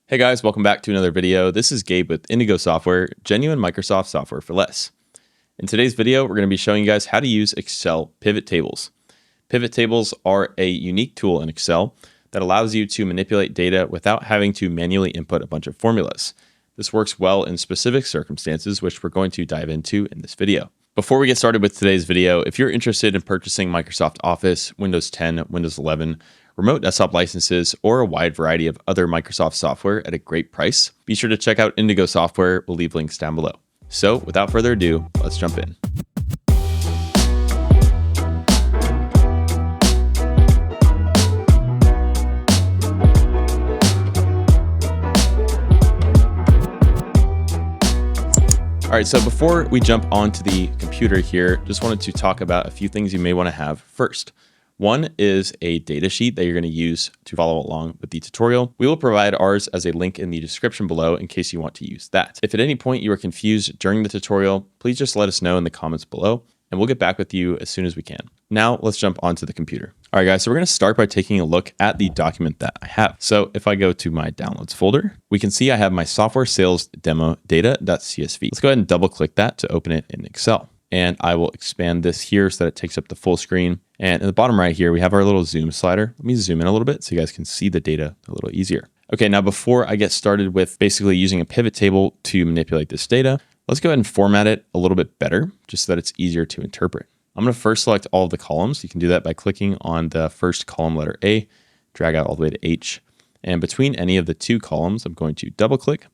Hey guys, welcome back to another video. This is Gabe with Indigo Software, genuine Microsoft software for less. In today's video, we're going to be showing you guys how to use Excel pivot tables. Pivot tables are a unique tool in Excel that allows you to manipulate data without having to manually input a bunch of formulas. This works well in specific circumstances, which we're going to dive into in this video. Before we get started with today's video, if you're interested in purchasing Microsoft Office, Windows 10, Windows 11, remote desktop licenses, or a wide variety of other Microsoft software at a great price, be sure to check out Indigo Software. We'll leave links down below. So without further ado, let's jump in. All right, so before we jump onto the computer here, just wanted to talk about a few things you may want to have first. One is a data sheet that you're going to use to follow along with the tutorial. We will provide ours as a link in the description below in case you want to use that. If at any point you are confused during the tutorial, please just let us know in the comments below and we'll get back with you as soon as we can. Now let's jump onto the computer. All right, guys, so we're going to start by taking a look at the document that I have. So if I go to my downloads folder, we can see I have my software sales demo data.csv. Let's go ahead and double click that to open it in Excel. And I will expand this here so that it takes up the full screen. And in the bottom right here, we have our little zoom slider. Let me zoom in a little bit so you guys can see the data a little easier. Okay, now before I get started with basically using a pivot table to manipulate this data, let's go ahead and format it a little bit better just so that it's easier to interpret. I'm going to first select all of the columns. You can do that by clicking on the first column letter A, drag out all the way to H. And between any of the two columns, I'm going to double click.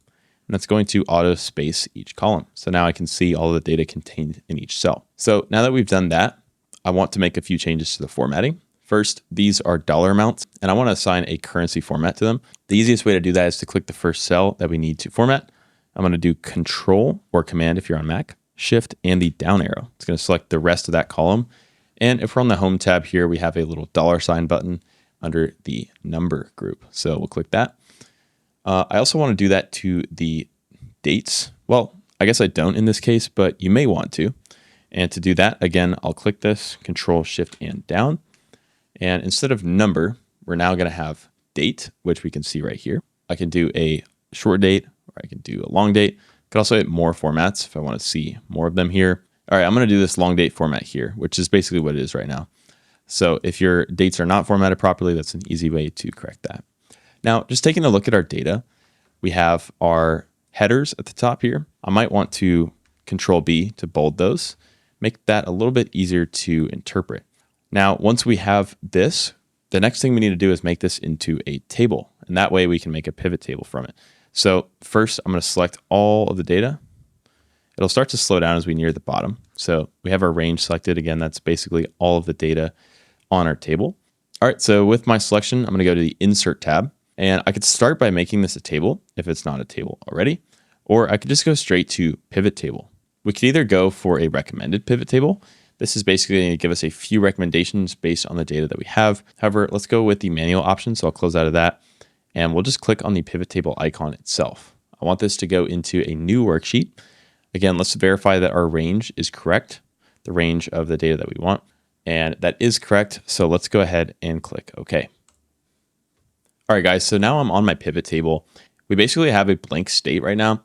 And that's going to auto space each column. So now I can see all of the data contained in each cell. So now that we've done that, I want to make a few changes to the formatting. First, these are dollar amounts, and I want to assign a currency format to them. The easiest way to do that is to click the first cell that we need to format. I'm going to do Control or Command if you're on Mac, Shift, and the down arrow. It's going to select the rest of that column. And if we're on the Home tab here, we have a little $sign button under the number group. So we'll click that. I also want to do that to the dates. Well, I guess I don't in this case, but you may want to. And to do that, again, I'll click this, Control, Shift, and down. And instead of number, we're now going to have date, which we can see right here. I can do a short date, or I can do a long date. I could also hit more formats if I want to see more of them here. All right, I'm going to do this long date format here, which is basically what it is right now. So if your dates are not formatted properly, that's an easy way to correct that. Now, just taking a look at our data, we have our headers at the top here. I might want to Control B to bold those, make that a little bit easier to interpret. Now, once we have this, the next thing we need to do is make this into a table, and that way we can make a pivot table from it. So first, I'm going to select all of the data. It'll start to slow down as we near the bottom. So we have our range selected. Again, that's basically all of the data on our table. All right, so with my selection, I'm going to go to the Insert tab. And I could start by making this a table if it's not a table already, or I could just go straight to pivot table. We could either go for a recommended pivot table. This is basically going to give us a few recommendations based on the data that we have. However, let's go with the manual option. So I'll close out of that and we'll just click on the pivot table icon itself. I want this to go into a new worksheet. Again, let's verify that our range is correct, the range of the data that we want. And that is correct. So let's go ahead and click OK. All right, guys, so now I'm on my pivot table. We basically have a blank state right now.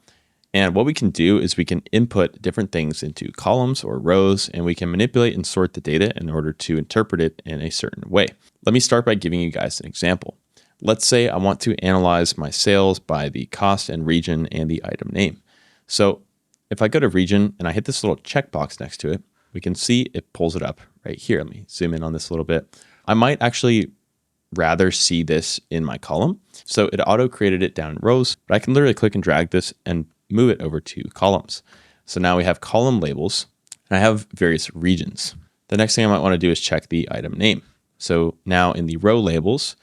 And what we can do is we can input different things into columns or rows, and we can manipulate and sort the data in order to interpret it in a certain way. Let me start by giving you guys an example. Let's say I want to analyze my sales by the cost and region and the item name. So if I go to region and I hit this little checkbox next to it, we can see it pulls it up right here. Let me zoom in on this a little bit. I might actually rather see this in my column. So it auto created it down in rows, but I can literally click and drag this and move it over to columns. So now we have column labels and I have various regions. The next thing I might want to do is check the item name. So now in the row labels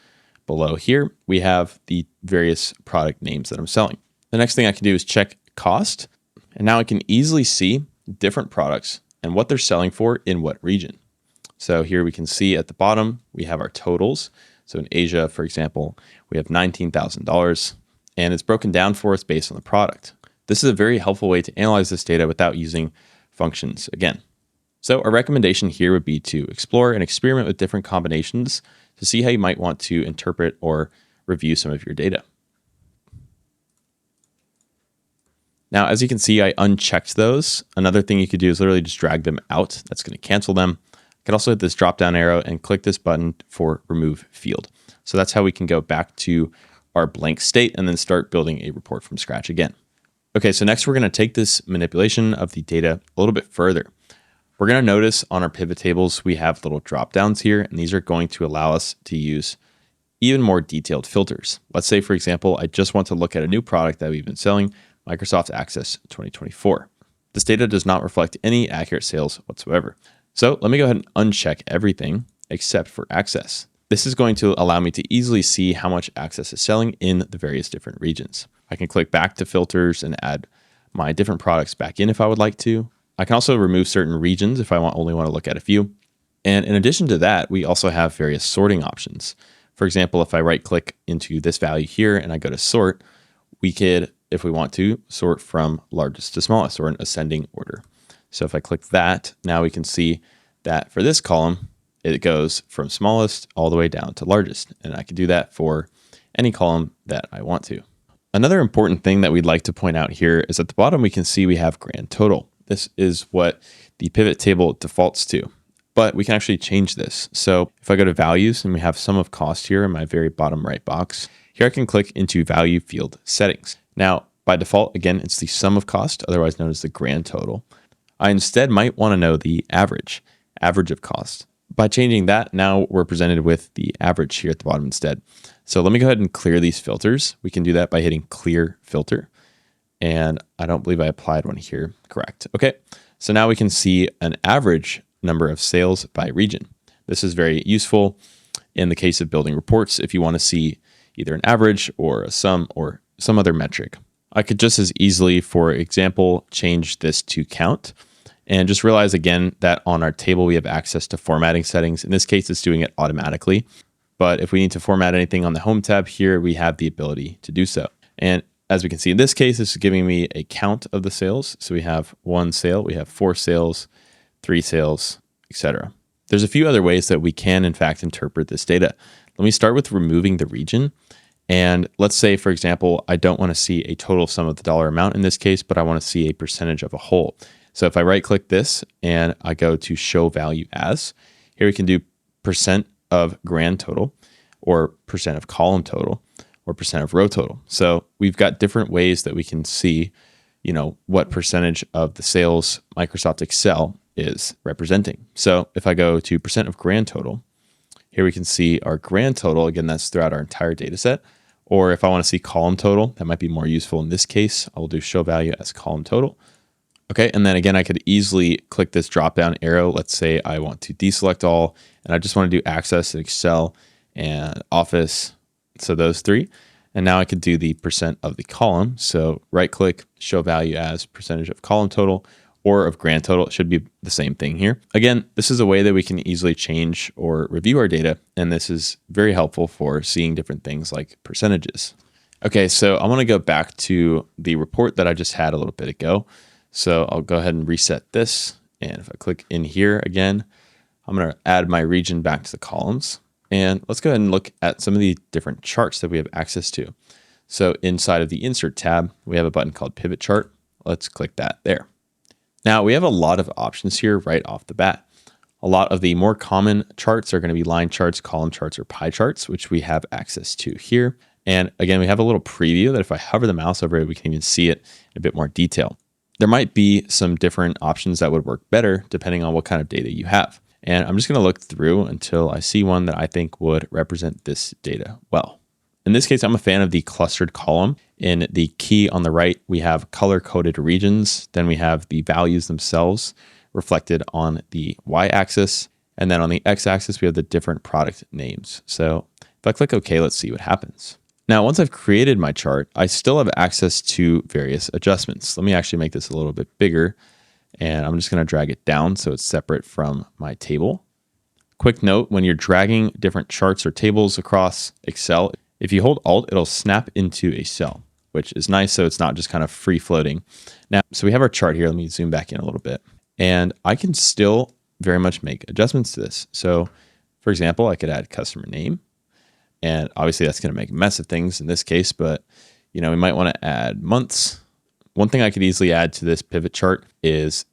below here, we have the various product names that I'm selling. The next thing I can do is check cost. And now I can easily see different products and what they're selling for in what region. So here we can see at the bottom, we have our totals. So in Asia, for example, we have $19,000 and it's broken down for us based on the product. This is a very helpful way to analyze this data without using functions again. So a recommendation here would be to explore and experiment with different combinations to see how you might want to interpret or review some of your data. Now, as you can see, I unchecked those. Another thing you could do is literally just drag them out. That's going to cancel them. You can also hit this drop down arrow and click this button for remove field. So that's how we can go back to our blank state and then start building a report from scratch again. Okay, so next we're going to take this manipulation of the data a little bit further. We're going to notice on our pivot tables, we have little drop downs here, and these are going to allow us to use even more detailed filters. Let's say, for example, I just want to look at a new product that we've been selling, Microsoft Access 2024. This data does not reflect any accurate sales whatsoever. So let me go ahead and uncheck everything except for Access. This is going to allow me to easily see how much Access is selling in the various different regions. I can click back to filters and add my different products back in if I would like to. I can also remove certain regions if I only want to look at a few. And in addition to that, we also have various sorting options. For example, if I right click into this value here and I go to sort, we could, if we want to, sort from largest to smallest or an ascending order. So if I click that, now we can see that for this column, it goes from smallest all the way down to largest. And I can do that for any column that I want to. Another important thing that we'd like to point out here is at the bottom, we can see we have grand total. This is what the pivot table defaults to, but we can actually change this. So if I go to values and we have sum of cost here in my very bottom right box, here I can click into value field settings. Now, by default, again, it's the sum of cost, otherwise known as the grand total. I instead might want to know the average of cost. By changing that, now we're presented with the average here at the bottom instead. So let me go ahead and clear these filters. We can do that by hitting clear filter. And I don't believe I applied one here. Correct. Okay. So now we can see an average number of sales by region. This is very useful in the case of building reports if you want to see either an average or a sum or some other metric. I could just as easily, for example, change this to count and just realize again that on our table we have access to formatting settings. In this case, it's doing it automatically. But if we need to format anything on the home tab here, we have the ability to do so. And as we can see in this case, this is giving me a count of the sales. So we have 1 sale, we have 4 sales, 3 sales, etc. There's a few other ways that we can, in fact, interpret this data. Let me start with removing the region. And let's say, for example, I don't want to see a total sum of the dollar amount in this case, but I want to see a percentage of a whole. So if I right click this and I go to show value as, here we can do percent of grand total or percent of column total or percent of row total. So we've got different ways that we can see, what percentage of the sales Microsoft Excel is representing. So if I go to percent of grand total, here we can see our grand total. Again, that's throughout our entire data set. Or if I want to see column total, that might be more useful in this case. I will do show value as column total. Okay, and then again, I could easily click this drop-down arrow. Let's say I want to deselect all, and I just want to do Access, Excel, and Office. So those 3. And now I could do the percent of the column. So right-click, show value as percentage of column total or of grand total. It should be the same thing here. Again, this is a way that we can easily change or review our data, and this is very helpful for seeing different things like percentages. Okay, so I want to go back to the report that I just had a little bit ago. So I'll go ahead and reset this. And if I click in here again, I'm going to add my region back to the columns. And let's go ahead and look at some of the different charts that we have access to. So inside of the Insert tab, we have a button called Pivot Chart. Let's click that there. Now we have a lot of options here right off the bat. A lot of the more common charts are going to be line charts, column charts, or pie charts, which we have access to here. And again, we have a little preview that if I hover the mouse over it, we can even see it in a bit more detail. There might be some different options that would work better depending on what kind of data you have. And I'm just going to look through until I see one that I think would represent this data well. In this case, I'm a fan of the clustered column. In the key on the right, we have color-coded regions. Then we have the values themselves reflected on the y-axis. And then on the x-axis, we have the different product names. So if I click OK, let's see what happens. Now, once I've created my chart, I still have access to various adjustments. Let me actually make this a little bit bigger, and I'm just going to drag it down so it's separate from my table. Quick note, when you're dragging different charts or tables across Excel, if you hold Alt, it'll snap into a cell, which is nice so it's not just kind of free floating. Now, so we have our chart here. Let me zoom back in a little bit. And I can still very much make adjustments to this. So, for example, I could add customer name. And obviously that's going to make a mess of things in this case, but we might want to add months, one thing I could easily add to this pivot chart is,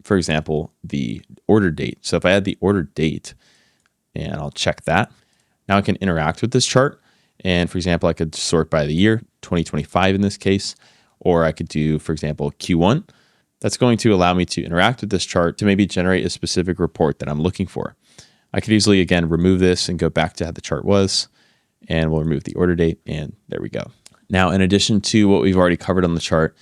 for example, the order date. So if I add the order date and I'll check that, now I can interact with this chart. And for example, I could sort by the year, 2025 in this case, or I could do, for example, Q1. That's going to allow me to interact with this chart to maybe generate a specific report that I'm looking for. I could easily, again, remove this and go back to how the chart was, and we'll remove the order date, and there we go. Now, in addition to what we've already covered on the chart,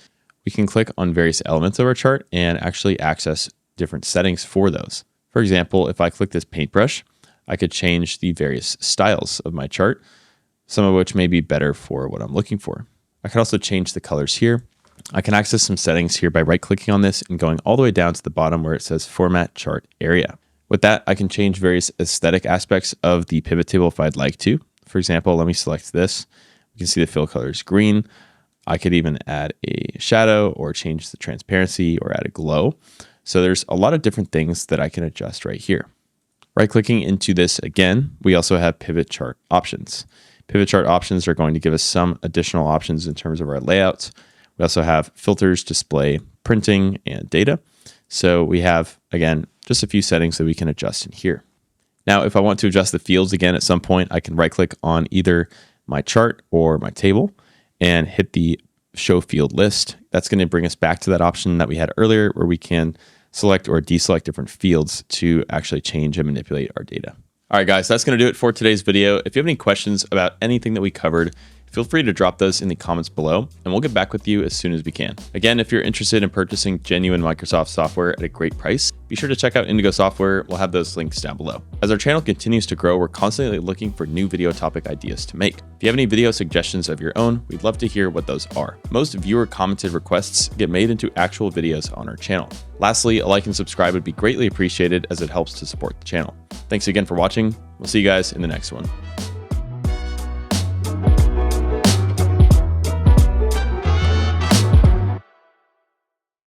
we can click on various elements of our chart and actually access different settings for those. For example, if I click this paintbrush, I could change the various styles of my chart, some of which may be better for what I'm looking for. I could also change the colors here. I can access some settings here by right-clicking on this and going all the way down to the bottom where it says Format Chart Area. With that, I can change various aesthetic aspects of the pivot table if I'd like to. For example, let me select this. You can see the fill color is green. I could even add a shadow or change the transparency or add a glow. So there's a lot of different things that I can adjust right here. Right-clicking into this again, we also have pivot chart options. Pivot chart options are going to give us some additional options in terms of our layouts. We also have filters, display, printing, and data. So we have, again, just a few settings that we can adjust in here. Now, if I want to adjust the fields again at some point, I can right-click on either my chart or my table and hit the show field list. That's going to bring us back to that option that we had earlier where we can select or deselect different fields to actually change and manipulate our data. All right, guys, that's going to do it for today's video. If you have any questions about anything that we covered, feel free to drop those in the comments below, and we'll get back with you as soon as we can. Again, if you're interested in purchasing genuine Microsoft software at a great price, be sure to check out Indigo Software. We'll have those links down below. As our channel continues to grow, we're constantly looking for new video topic ideas to make. If you have any video suggestions of your own, we'd love to hear what those are. Most viewer commented requests get made into actual videos on our channel. Lastly, a like and subscribe would be greatly appreciated as it helps to support the channel. Thanks again for watching. We'll see you guys in the next one.